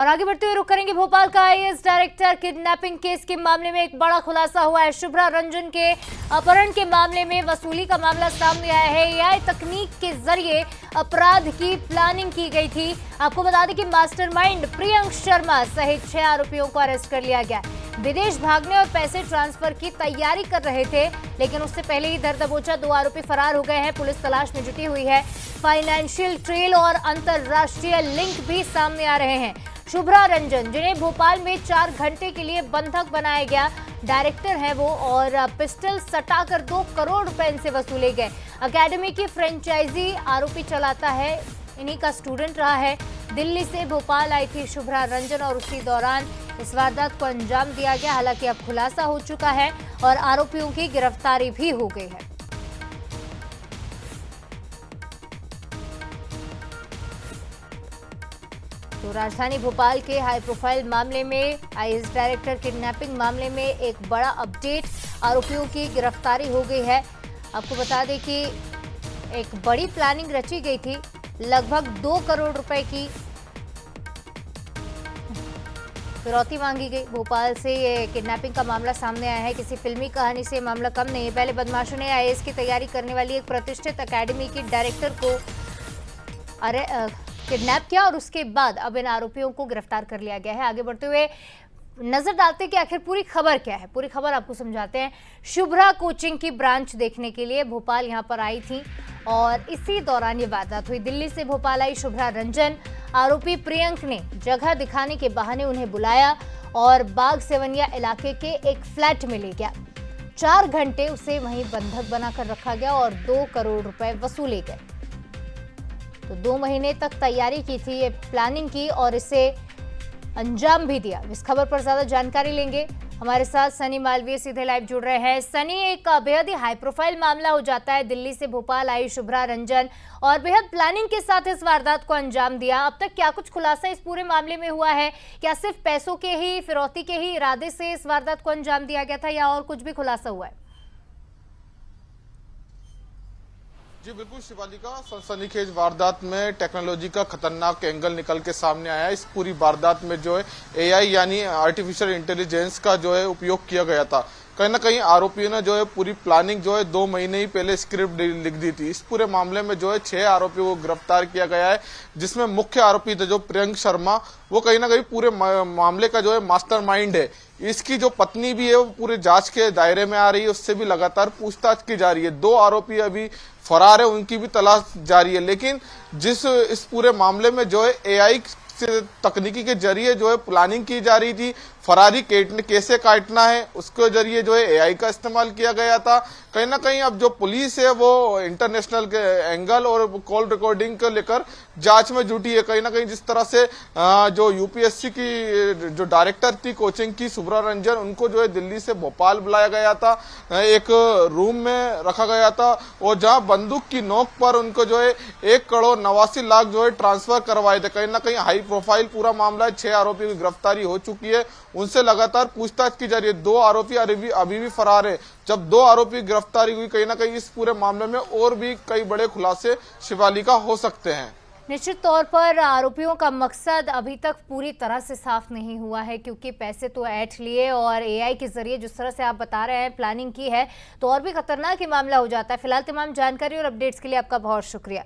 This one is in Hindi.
और आगे बढ़ते हुए रुक करेंगे भोपाल का आईएएस डायरेक्टर किडनैपिंग केस के मामले में एक बड़ा खुलासा हुआ है। शुभ्रा रंजन के अपहरण के मामले में वसूली का मामला सामने आया है। एआई तकनीक के जरिए अपराध की प्लानिंग की गई थी। आपको बता दें कि मास्टरमाइंड प्रियंक शर्मा सहित 6 आरोपियों को अरेस्ट कर लिया गया। विदेश भागने और पैसे ट्रांसफर की तैयारी कर रहे थे, लेकिन उससे पहले ही दर दबोचा 2 आरोपी फरार हो गए हैं। पुलिस तलाश में जुटी हुई है। फाइनेंशियल ट्रेल और अंतरराष्ट्रीय लिंक भी सामने आ रहे हैं। शुभ्रा रंजन, जिन्हें भोपाल में 4 घंटे के लिए बंधक बनाया गया, डायरेक्टर है वो, और पिस्टल सटाकर 2 करोड़ रुपए इनसे वसूले गए। एकेडमी की फ्रेंचाइजी आरोपी चलाता है, इन्हीं का स्टूडेंट रहा है। दिल्ली से भोपाल आई थी शुभ्रा रंजन और उसी दौरान इस वारदात को अंजाम दिया गया। हालांकि अब खुलासा हो चुका है और आरोपियों की गिरफ्तारी भी हो गई है। तो राजधानी भोपाल के हाई प्रोफाइल मामले में, आईएएस डायरेक्टर किडनैपिंग मामले में एक बड़ा अपडेट, आरोपियों की गिरफ्तारी हो गई है। आपको बता दें कि एक बड़ी प्लानिंग रची गई थी। लगभग 2 करोड़ रुपए की फिरौती मांगी गई। भोपाल से ये किडनैपिंग का मामला सामने आया है। किसी फिल्मी कहानी से मामला कम नहीं है। पहले बदमाशों ने आईएएस की तैयारी करने वाली एक प्रतिष्ठित एकेडमी की डायरेक्टर को किडनैप किया और उसके बाद अब इन आरोपियों को गिरफ्तार कर लिया गया है। आगे बढ़ते हुए नजर डालते हैं कि आखिर पूरी खबर क्या है। पूरी खबर आपको समझाते हैं। शुभ्रा कोचिंग की ब्रांच देखने के लिए भोपाल यहां पर आई थी और इसी दौरान ये वारदात हुई। दिल्ली से भोपाल आई शुभ्रा रंजन, आरोपी प्रियंक ने जगह दिखाने के बहाने उन्हें बुलाया और बाग सेवनिया इलाके के एक फ्लैट में ले गया। 4 घंटे उसे वहीं बंधक बनाकर रखा गया और 2 करोड़ रुपए वसूले गए। तो 2 महीने तक तैयारी की थी, ये प्लानिंग की और इसे अंजाम भी दिया। इस खबर पर ज्यादा जानकारी लेंगे, हमारे साथ सनी मालवीय सीधे लाइव जुड़ रहे हैं। सनी, एक बेहद ही हाई प्रोफाइल मामला हो जाता है। दिल्ली से भोपाल आई शुभ्रा रंजन और बेहद प्लानिंग के साथ इस वारदात को अंजाम दिया। अब तक क्या कुछ खुलासा इस पूरे मामले में हुआ है? क्या सिर्फ पैसों के ही, फिरौती के ही इरादे से इस वारदात को अंजाम दिया गया था या और कुछ भी खुलासा हुआ है? जी बिल्कुल शिवालिका, सनसनीखेज वारदात में टेक्नोलॉजी का खतरनाक एंगल निकल के सामने आया है। इस पूरी वारदात में जो है एआई यानी आर्टिफिशियल इंटेलिजेंस का जो है उपयोग किया गया था। कहीं ना कहीं आरोपियों ने जो है पूरी प्लानिंग जो है 2 महीने ही पहले स्क्रिप्ट लिख दी थी। इस पूरे मामले में जो है 6 आरोपियों को गिरफ्तार किया गया है, जिसमें मुख्य आरोपी थे जो प्रियंक शर्मा, वो कहीं ना कहीं पूरे मामले का जो है मास्टरमाइंड है। इसकी जो पत्नी भी है वो पूरे जांच के दायरे में आ रही है, उससे भी लगातार पूछताछ की जा रही है। 2 आरोपी अभी फरार है, उनकी भी तलाश जारी है। लेकिन इस पूरे मामले में जो है एआई तकनीकी के जरिए जो है प्लानिंग की जा रही थी, फरारी कैसे काटना है, उसके जरिए जो है एआई का इस्तेमाल किया गया था। कहीं ना कहीं अब जो पुलिस है वो इंटरनेशनल के एंगल और कॉल रिकॉर्डिंग को लेकर जांच में जुटी है। कहीं ना कहीं जिस तरह से जो यूपीएससी की जो डायरेक्टर थी कोचिंग की शुभ्रा रंजन, उनको जो है दिल्ली से भोपाल बुलाया गया था, एक रूम में रखा गया था और जहां बंदूक की नोक पर उनको जो है 1 करोड़ 89 लाख जो है ट्रांसफर करवाए थे। कहीं ना कहीं हाई प्रोफाइल पूरा मामला है। 6 आरोपियों की गिरफ्तारी हो चुकी है, उनसे लगातार पूछताछ की जा रही है। 2 आरोपी अभी भी फरार है। जब 2 आरोपी गिरफ्तारी हुई, कहीं ना कहीं इस पूरे मामले में और भी कई बड़े खुलासे शिवालिका हो सकते हैं। निश्चित तौर पर आरोपियों का मकसद अभी तक पूरी तरह से साफ नहीं हुआ है, क्योंकि पैसे तो ऐंठ लिए और एआई के जरिए जिस तरह से आप बता रहे हैं प्लानिंग की है, तो और भी खतरनाक ये मामला हो जाता है। फिलहाल तमाम जानकारी और अपडेट्स के लिए आपका बहुत शुक्रिया।